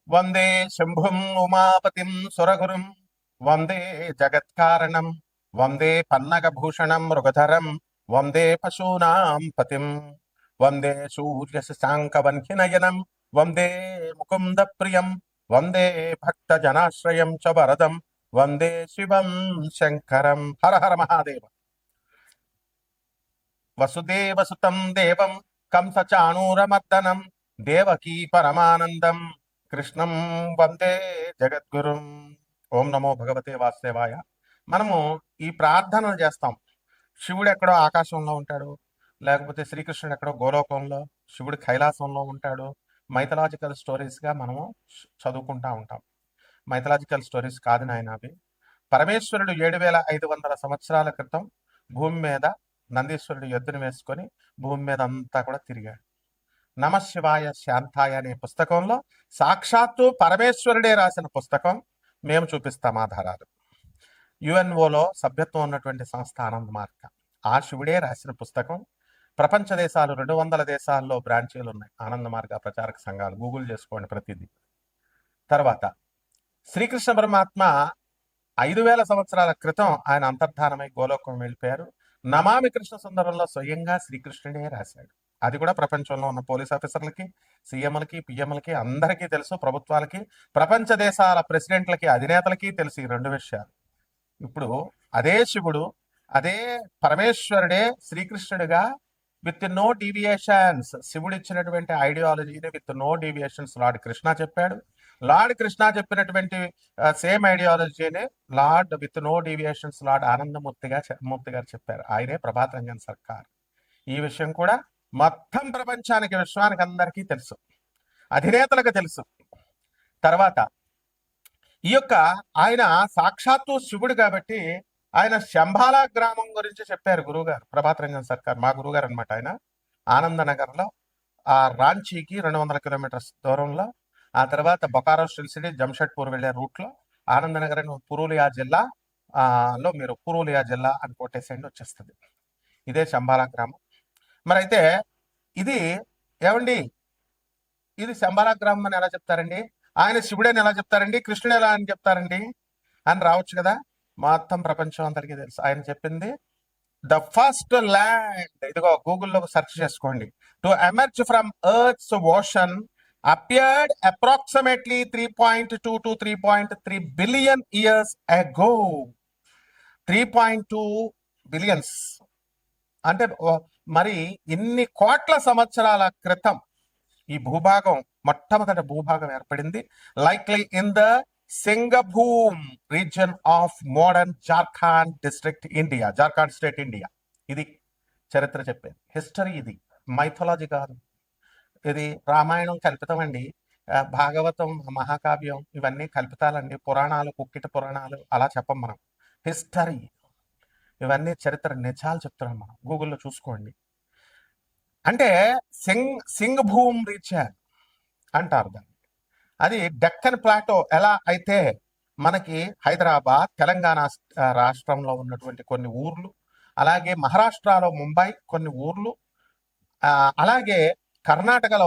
వందే శంభుం ఉమాపతిం సురగురుం వందే జగత్కారణం వందే పన్నగభూషణం మృగధరం వందే పశూనాం పతిం వందే సూర్యశశాంకవన్హినయనం వందే ముకుంద ప్రియం వందే భక్తజనాశ్రయం చ వరదం వందే శివం శంకరం. హర హర మహాదేవ. వసుదేవసుతం దేవం కంసచాణూరమర్దనం దేవకీ పరమానందం కృష్ణం వందే జగద్గురుం. ఓం నమో భగవతే వాసుదేవాయ. మనము ఈ ప్రార్థనలు చేస్తాం. శివుడు ఎక్కడో ఆకాశంలో ఉంటాడు, లేకపోతే శ్రీకృష్ణుడు ఎక్కడో గోలోకంలో, శివుడు కైలాసంలో ఉంటాడు. మైథలాజికల్ స్టోరీస్గా మనము చదువుకుంటా ఉంటాం. మైథలాజికల్ స్టోరీస్ కాదు నాయన అవి. పరమేశ్వరుడు 7500 సంవత్సరాల క్రితం భూమి మీద నందీశ్వరుడు ఎద్దును వేసుకొని భూమి మీద అంతా కూడా తిరిగాడు. నమశివాయ శాంతాయ అనే పుస్తకంలో సాక్షాత్తు పరమేశ్వరుడే రాసిన పుస్తకం. మేము చూపిస్తాం ఆధారాలు. యుఎన్ఓలో సభ్యత్వం ఉన్నటువంటి సంస్థ ఆనంద్ మార్గ, ఆ శివుడే రాసిన పుస్తకం. ప్రపంచ దేశాలు 200 దేశాల్లో బ్రాంచీలు ఉన్నాయి ఆనంద మార్గ ప్రచారక సంఘాలు. గూగుల్ చేసుకోండి ప్రతిదీ. తర్వాత శ్రీకృష్ణ పరమాత్మ 5000 సంవత్సరాల క్రితం ఆయన అంతర్ధానమై గోలోకం వెళ్ళిపోయారు. నమామి కృష్ణ సుందరంలో స్వయంగా శ్రీకృష్ణుడే రాశాడు. అది కూడా ప్రపంచంలో ఉన్న పోలీస్ ఆఫీసర్లకి, సీఎంలకి, పిఎంలకి అందరికీ తెలుసు. ప్రభుత్వాలకి, ప్రపంచ దేశాల ప్రెసిడెంట్లకి, అధినేతలకి తెలుసు ఈ 2 విషయాలు. ఇప్పుడు అదే శివుడు, అదే పరమేశ్వరుడే శ్రీకృష్ణుడిగా విత్ నో డీవియేషన్స్, శివుడు ఇచ్చినటువంటి ఐడియాలజీని with no deviations lord Krishna చెప్పాడు. లార్డ్ కృష్ణ చెప్పినటువంటి సేమ్ ఐడియాలజీని lord with no deviations lord Anandamurti garu చెప్పారు. ఆయనే ప్రభాత్ రంజన్ సర్కార్. ఈ విషయం కూడా మొత్తం ప్రపంచానికి, విశ్వానికి అందరికీ తెలుసు, అధినేతలకు తెలుసు. తర్వాత ఈ యొక్క ఆయన సాక్షాత్తు శివుడు కాబట్టి ఆయన శంబాలా గ్రామం గురించి చెప్పారు గురువుగారు, ప్రభాత్ రంజన్ సర్కార్ మా గురువుగారు అనమాట. ఆయన ఆనందనగర్లో, ఆ రాంచీకి 200 కిలోమీటర్స్ దూరంలో, ఆ తర్వాత బొకారో సిటీ జంషెడ్పూర్ వెళ్ళే రూట్లో ఆనందనగర్ పురూలియా జిల్లా లో మీరు పురూలియా జిల్లా అని కొట్టేసేయండి, వచ్చేస్తుంది. ఇదే శంబాలా గ్రామం. మరి అయితే ఇది ఏమండి, ఇది శంబాలా గ్రామం అని ఎలా చెప్తారండి? ఆయన శివుడని ఎలా చెప్తారండి? కృష్ణుడు ఎలా అని చెప్తారండి అని రావచ్చు కదా. మొత్తం ప్రపంచం అందరికీ తెలుసు ఆయన చెప్పింది. ద ఫస్ట్ ల్యాండ్, ఇదిగో గూగుల్లో సెర్చ్ చేసుకోండి, to emerge from earth's ocean appeared approximately 3.2 to 3.3 billion years ago. 3.2 billions అంటే మరి ఇన్ని కోట్ల సంవత్సరాల క్రితం ఈ భూభాగం, మొట్టమొదటి భూభాగం ఏర్పడింది. Likely in the Singhbhum region of modern Jharkhand district India, Jharkhand state India. ఇది చరిత్ర చెప్పేది, హిస్టరీ. ఇది మైథాలజీ కాదు. ఇది రామాయణం కల్పితం అండి, భాగవతం మహాకావ్యం ఇవన్నీ కల్పితాలండి, పురాణాలు కుక్కిట పురాణాలు అలా చెప్పం మనం. హిస్టరీ ఇవన్నీ చరిత్ర నిజాలు చెప్తున్నాం మనం. గూగుల్లో చూసుకోండి. అంటే సింగ్ భూమ్ రీజియన్ అంటారు దాన్ని. అది డెక్కన్ ప్లాటో ఎలా అయితే మనకి హైదరాబాద్, తెలంగాణ రాష్ట్రంలో ఉన్నటువంటి కొన్ని ఊర్లు, అలాగే మహారాష్ట్రలో ముంబై కొన్ని ఊర్లు, అలాగే కర్ణాటకలో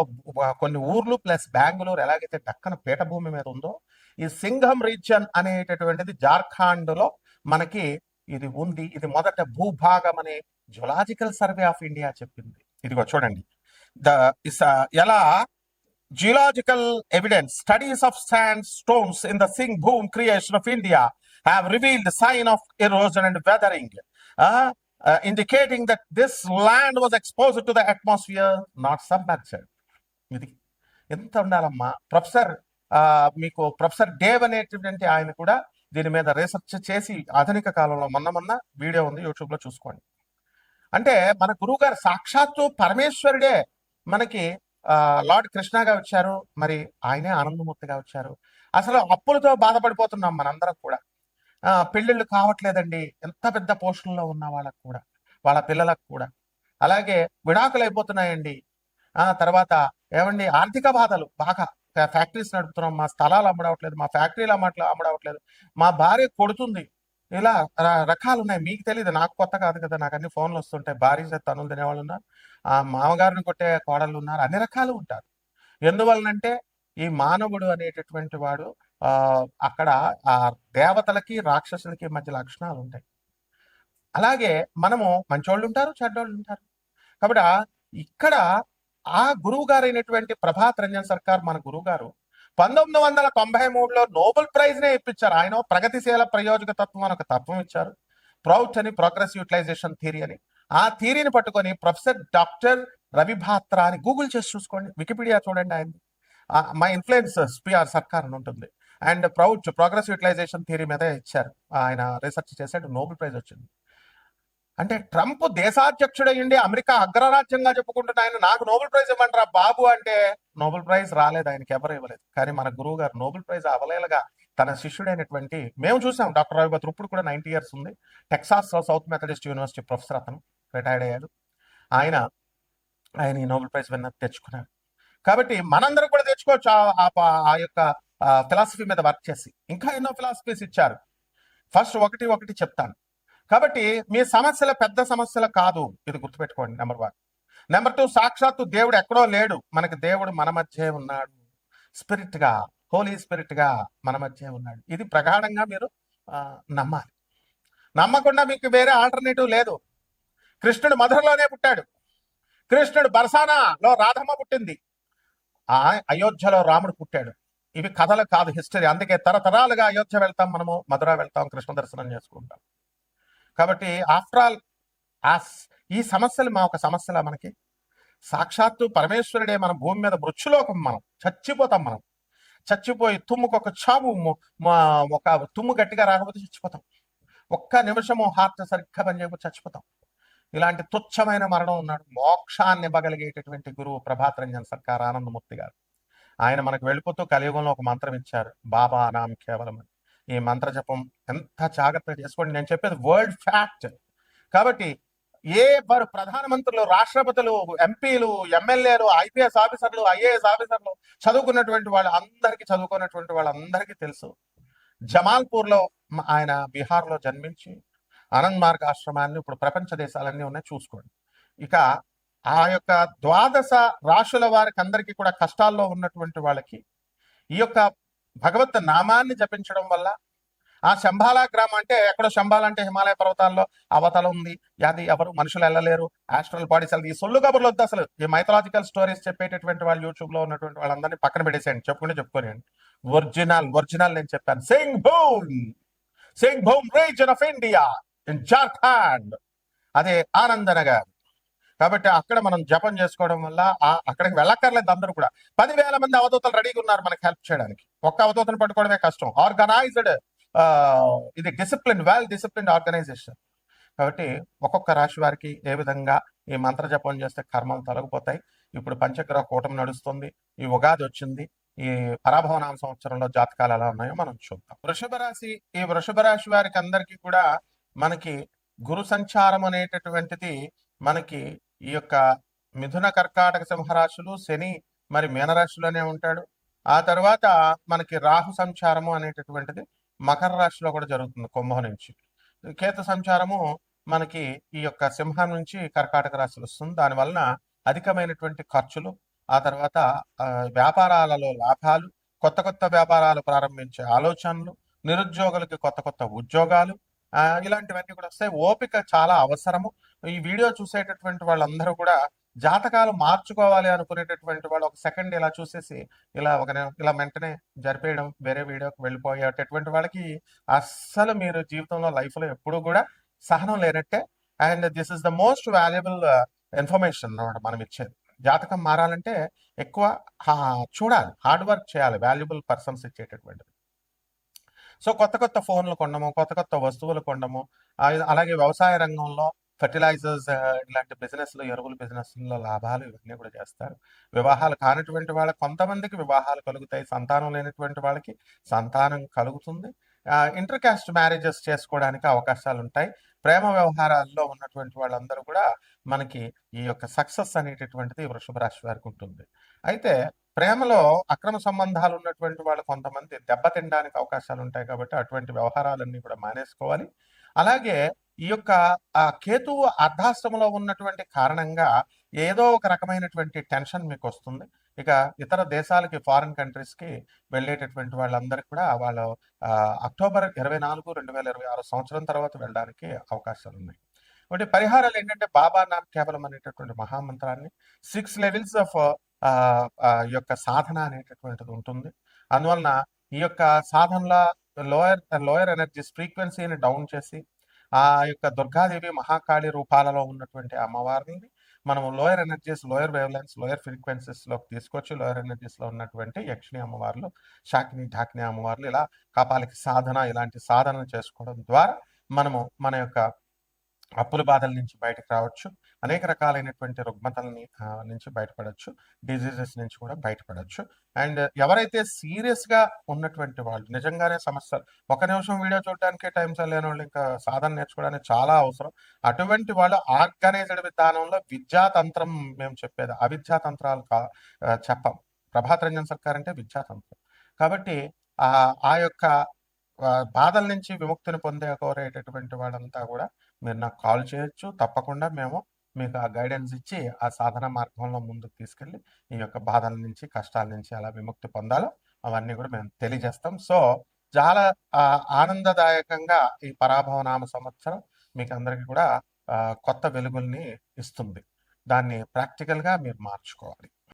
కొన్ని ఊర్లు ప్లస్ బెంగళూరు ఎలాగైతే దక్కన పీఠభూమి మీద ఉందో, ఈ సింఘం రీజియన్ అనేటటువంటిది జార్ఖండ్లో మనకి ఇది ఉంది. ఇది మొదట భూభాగం అని జులాజికల్ సర్వే ఆఫ్ ఇండియా చెప్పింది. ఇదిగో చూడండి, ఎలా geological evidence studies of sandstones in the Singhbhum creation of India have revealed sign of erosion and weathering, indicating that this land was exposed to the atmosphere, not submerged. ఇది ఎంత ఉండాలమ్మా. మీకు professor Dave అనేటువంటి ఆయన కూడా దీని మీద research చేసి ఆధునిక కాలంలో మొన్న వీడియో ఉంది, యూట్యూబ్లో చూసుకోండి. అంటే మన గురువు గారు సాక్షాత్తు పరమేశ్వరుడే మనకి లార్డ్ కృష్ణగా వచ్చారు, మరి ఆయనే ఆనందమూర్తిగా వచ్చారు. అసలు అప్పులతో బాధపడిపోతున్నాం మనందరం కూడా. పెళ్ళిళ్ళు కావట్లేదండి, ఎంత పెద్ద పోస్టుల్లో ఉన్న వాళ్ళకు కూడా, వాళ్ళ పిల్లలకు కూడా. అలాగే విడాకులు అయిపోతున్నాయండి. తర్వాత ఏమండి, ఆర్థిక బాధలు బాగా. ఫ్యాక్టరీస్ నడుపుతున్నాం, మా స్థలాలు అమ్మడవట్లేదు, మా ఫ్యాక్టరీలు అమ్మడవట్లేదు, మా భార్య కొడుతుంది. ఇలా రకాలు ఉన్నాయి. మీకు తెలియదు, నాకు కొత్త కాదు కదా, నాకు అన్ని ఫోన్లు వస్తుంటాయి. భార్య తనులు తినేవాళ్ళు ఉన్నారు, మామగారిని కొట్టే కోడళ్ళు ఉన్నారు, అన్ని రకాలు ఉంటారు. ఎందువలనంటే ఈ మానవుడు అనేటటువంటి వాడు అక్కడ ఆ దేవతలకి రాక్షసులకి మధ్య లక్షణాలు ఉంటాయి. అలాగే మనము మంచోళ్ళు ఉంటారు, చెడ్డోళ్ళు ఉంటారు. కాబట్టి ఇక్కడ ఆ గురువు గారైనటువంటి ప్రభాత్ రంజన్ సర్కార్ మన గురువు గారు 1993లో నోబెల్ ప్రైజ్ నే ఇప్పించారు. ఆయన ప్రగతిశీల ప్రయోజక తత్వం అని ఒక తత్వం ఇచ్చారు. ప్రౌట్ అని ప్రోగ్రెస్ యూటిలైజేషన్ థియరీ అని. ఆ థియరీని పట్టుకొని ప్రొఫెసర్ డాక్టర్ రవి భాత్రా అని గూగుల్ చేసి చూసుకోండి, వికీపీడియా చూడండి, ఆయన మై ఇన్ఫ్లుయెన్సర్స్ పిఆర్ సర్కార్ అని ఉంటుంది. And PROUT progress utilisation theory మీద ఇచ్చారు. ఆయన రీసెర్చ్ చేశాడు, నోబెల్ ప్రైజ్ వచ్చింది. అంటే ట్రంప్ దేశాధ్యక్షుడయ్యండి అమెరికా అగ్రరాజ్యంగా చెప్పుకుంటున్న ఆయన నాకు నోబెల్ ప్రైజ్ ఇవ్వంటారా బాబు అంటే నోబెల్ ప్రైజ్ రాలేదు, ఆయనకి ఎవరు ఇవ్వలేదు. కానీ మన గురువు గారు నోబెల్ ప్రైజ్ అవలేలుగా తన శిష్యుడైనటువంటి మేము చూసాం. డాక్టర్ రవి భాత్రా ఇప్పుడు కూడా 90 years ఉంది. టెక్సాస్ లో సౌత్ మెథడిస్ట్ యూనివర్సిటీ ప్రొఫెసర్, అతను రిటైర్డ్ అయ్యాడు. ఆయన ఈ నోబెల్ ప్రైజ్ విన్నర్ తెచ్చుకున్నారు. కాబట్టి మనందరం కూడా తెచ్చుకోవచ్చు ఆ యొక్క ఫిలాసఫీ మీద వర్క్ చేసి. ఇంకా ఎన్నో ఫిలాసఫీస్ ఇచ్చారు. ఫస్ట్ ఒకటి చెప్తాను. కాబట్టి మీ సమస్యల పెద్ద సమస్యలు కాదు, ఇది గుర్తుపెట్టుకోండి. నెంబర్ 1. నెంబర్ 2, సాక్షాత్తు దేవుడు ఎక్కడో లేడు, మనకి దేవుడు మన మధ్య ఉన్నాడు. స్పిరిట్ గా, హోలీ స్పిరిట్ గా మన మధ్య ఉన్నాడు. ఇది ప్రగాఢంగా మీరు నమ్మాలి. నమ్మకుండా మీకు వేరే ఆల్టర్నేటివ్ లేదు. కృష్ణుడు మధురలోనే పుట్టాడు. కృష్ణుడు బర్సానాలో రాధమ్మ పుట్టింది. అయోధ్యలో రాముడు పుట్టాడు. ఇవి కథలు కాదు, హిస్టరీ. అందుకే తరతరాలుగా అయోధ్య వెళ్తాం, మనము మధుర వెళ్తాం, కృష్ణ దర్శనం చేసుకుంటాం. కాబట్టి ఆఫ్టర్ ఆల్ ఈ సమస్యలు ఒక సమస్యలా మనకి? సాక్షాత్తు పరమేశ్వరుడే మన భూమి మీద మృత్యులోకం. మనం చచ్చిపోతాం. మనం చచ్చిపోయి తుమ్ముకొక చావు, ఒక తుమ్ము గట్టిగా రాకపోతే చచ్చిపోతాం. ఒక్క నిమిషము హార్ట్ సరిగ్గా పనిచేయకపోతే చచ్చిపోతాం. ఇలాంటి తుచ్చమైన మరణం ఉన్నాడు. మోక్షాన్ని ఇవ్వగలిగేటటువంటి గురువు ప్రభాత్ రంజన్ సర్కార్ ఆనందమూర్తి గారు. ఆయన మనకు వెళ్ళిపోతూ కలియుగంలో ఒక మంత్రం ఇచ్చారు, బాబా నామ్ కేవలం. ఈ మంత్ర జపం ఎంత జాగ్రత్తగా చేసుకోండి. నేను చెప్పేది వరల్డ్ ఫ్యాక్ట్. కాబట్టి ప్రధానమంత్రులు, రాష్ట్రపతులు, ఎంపీలు, ఎమ్మెల్యేలు, ఐపీఎస్ ఆఫీసర్లు, ఐఏఎస్ ఆఫీసర్లు, చదువుకున్నటువంటి చదువుకున్నటువంటి వాళ్ళందరికీ తెలుసు. జమాల్పూర్ లో ఆయన బీహార్ లో జన్మించి ఆనంద్ మార్గ్ ఆశ్రమాన్ని ఇప్పుడు ప్రపంచ దేశాలన్నీ ఉన్నాయి, చూసుకోండి. ఇక ఆ యొక్క 12 రాశుల వారికి అందరికీ కూడా కష్టాల్లో ఉన్నటువంటి వాళ్ళకి ఈ యొక్క భగవత్ నామాన్ని జపించడం వల్ల ఆ శంబాలా గ్రామం, అంటే ఎక్కడో శంబాలా అంటే హిమాలయ పర్వతాల్లో అవతల ఉంది, అది ఎవరు మనుషులు వెళ్ళలేరు, ఆస్ట్రల్ బాడీస్ ఈ సొల్లు కబుర్లు వద్దు. అసలు ఈ మైథలాజికల్ స్టోరీస్ చెప్పేటటువంటి వాళ్ళు యూట్యూబ్ లో ఉన్నటువంటి వాళ్ళందరినీ పక్కన పెట్టేసేయండి, చెప్పుకోనియండి. ఒరిజినల్ నేను చెప్పాను. Singh boom reason of India in Jharkhand, అదే ఆనందనగర్. కాబట్టి అక్కడ మనం జపం చేసుకోవడం వల్ల అక్కడికి వెళ్ళక్కర్లేదు. అందరూ కూడా 10,000 మంది అవధూతలు రెడీగా ఉన్నారు మనకి హెల్ప్ చేయడానికి. ఒక్క అవధూతను పట్టుకోవడమే కష్టం. ఆర్గనైజ్డ్, ఇది డిసిప్లిన్, వెల్ డిసిప్లిన్ ఆర్గనైజేషన్. కాబట్టి ఒక్కొక్క రాశి వారికి ఏ విధంగా ఈ మంత్ర జపం చేస్తే కర్మలు తొలగిపోతాయి. ఇప్పుడు పంచగ్రహ కూటమి నడుస్తుంది, ఈ ఉగాది వచ్చింది. ఈ పరాభవనామ సంవత్సరంలో జాతకాలు ఎలా ఉన్నాయో మనం చూద్దాం. ఈ వృషభ రాశి వారికి అందరికీ కూడా మనకి గురు సంచారం అనేటటువంటిది మనకి ఈ యొక్క మిథున, కర్కాటక, సింహరాశులు, శని మరి మీనరాశిలోనే ఉంటాడు. ఆ తర్వాత మనకి రాహు సంచారము అనేటటువంటిది మకర రాశిలో కూడా జరుగుతుంది, కుంభం నుంచి. కేతు సంచారము మనకి ఈ యొక్క సింహం నుంచి కర్కాటక రాశిలో వస్తుంది. దానివలన అధికమైనటువంటి ఖర్చులు, ఆ తర్వాత వ్యాపారాలలో లాభాలు, కొత్త వ్యాపారాలు ప్రారంభించే ఆలోచనలు, నిరుద్యోగులకి కొత్త ఉద్యోగాలు, ఇలాంటివన్నీ కూడా వస్తాయి. ఓపిక చాలా అవసరము. ఈ వీడియో చూసేటటువంటి వాళ్ళందరూ కూడా జాతకాలు మార్చుకోవాలి అనుకునేటటువంటి వాళ్ళు ఒక సెకండ్ ఇలా చూసేసి ఇలా వెంటనే జరిపేయడం, వేరే వీడియోకి వెళ్ళిపోయేటటువంటి వాళ్ళకి అస్సలు మీరు జీవితంలో లైఫ్ లో ఎప్పుడూ కూడా సహనం లేనట్టే. And this is the most valuable information అన్నమాట మనం ఇచ్చేది. జాతకం మారాలంటే ఎక్కువ చూడాలి, హార్డ్ వర్క్ చేయాలి, వాల్యుబుల్ పర్సన్స్ ఇచ్చేటటువంటిది. సో కొత్త ఫోన్లు కొనడము, కొత్త వస్తువులు కొనడము, అలాగే వ్యవసాయ రంగంలో ఫెర్టిలైజర్స్ ఇలాంటి బిజినెస్లు, ఎరువుల బిజినెస్లో లాభాలు, ఇవన్నీ కూడా చేస్తారు. వివాహాలు కానిటువంటి వాళ్ళకి కొంతమందికి వివాహాలు కలుగుతాయి. సంతానం లేనటువంటి వాళ్ళకి సంతానం కలుగుతుంది. ఇంటర్ కాస్ట్ మ్యారేజెస్ చేసుకోవడానికి అవకాశాలు ఉంటాయి. ప్రేమ వ్యవహారాల్లో ఉన్నటువంటి వాళ్ళందరూ కూడా మనకి ఈ యొక్క సక్సెస్ అనేటటువంటిది వృషభ రాశి వారికి ఉంటుంది. అయితే ప్రేమలో అక్రమ సంబంధాలు ఉన్నటువంటి వాళ్ళు కొంతమంది దెబ్బతినడానికి అవకాశాలు ఉంటాయి. కాబట్టి అటువంటి వ్యవహారాలన్నీ కూడా మానేసుకోవాలి. అలాగే ఈ యొక్క కేతువు అర్ధాష్టమంలో ఉన్నటువంటి కారణంగా ఏదో ఒక రకమైనటువంటి టెన్షన్ మీకు వస్తుంది. ఇక ఇతర దేశాలకి, ఫారిన్ కంట్రీస్‌కి వెళ్ళేటటువంటి వాళ్ళందరికి కూడా వాళ్ళు అక్టోబర్ 24, 2026 సంవత్సరం తర్వాత వెళ్ళడానికి అవకాశాలున్నాయి. ఒకటి పరిహారాలేంటంటే, బాబా నామ్ కేవలం అనేటటువంటి మహామంత్రాన్ని 6 లెవెల్స్ ఆఫ్ ఈ యొక్క సాధన అనేటటువంటిది ఉంటుంది. అందువలన ఈ యొక్క సాధనలో లోయర్ ఎనర్జీస్ ఫ్రీక్వెన్సీని డౌన్ చేసి, ఆ యొక్క దుర్గాదేవి, మహాకాళి రూపాలలో ఉన్నటువంటి అమ్మవారిని మనం lower energies, lower wavelengths, lower ఫ్రీక్వెన్సీస్‌లోకి తీసుకొచ్చి, లోయర్ ఎనర్జీస్‌లో ఉన్నటువంటి యక్షిణి అమ్మవార్లు, శాకిని, ఢాకిని అమ్మవార్లు, ఇలా కాపాలిక సాధన, ఇలాంటి సాధనలు చేసుకోవడం ద్వారా మనము మన యొక్క అప్పుల బాధల నుంచి బయటకు రావచ్చు. అనేక రకాలైనటువంటి రుగ్మతలని నుంచి బయటపడొచ్చు. డిసీజెస్ నుంచి కూడా బయటపడొచ్చు. అండ్ ఎవరైతే సీరియస్‌గా ఉన్నటువంటి వాళ్ళు, నిజంగానే సమస్యలు, ఒక నిమిషం వీడియో చూడడానికే టైం సరిలేనోళ్ళు ఇంకా సాధన నేర్చుకోవడానికి చాలా అవసరం. అటువంటి వాళ్ళు ఆర్గనైజ్డ్ విధానంలో విద్యా తంత్రం మేము చెప్పేది. అవిద్యా తంత్రాలు చెప్పం. ప్రభాత్ రంజన్ సర్కార్ అంటే విద్యా తంత్రం. కాబట్టి ఆ యొక్క బాధల నుంచి విముక్తిని కోరేటటువంటి వాళ్ళంతా కూడా మీరు నాకు కాల్ చేయొచ్చు. తప్పకుండా మేము మీకు ఆ గైడెన్స్ ఇచ్చి, ఆ సాధన మార్గంలో ముందుకు తీసుకెళ్ళి, ఈ యొక్క బాధల నుంచి, కష్టాల నుంచి ఎలా విముక్తి పొందాలో అవన్నీ కూడా మేము తెలియజేస్తాం. సో, చాలా ఆనందదాయకంగా ఈ పరాభవ నామ సంవత్సరం మీకందరికీ కూడా కొత్త వెలుగుల్ని ఇస్తుంది. దాన్ని ప్రాక్టికల్‌గా మీరు మార్చుకోవాలి.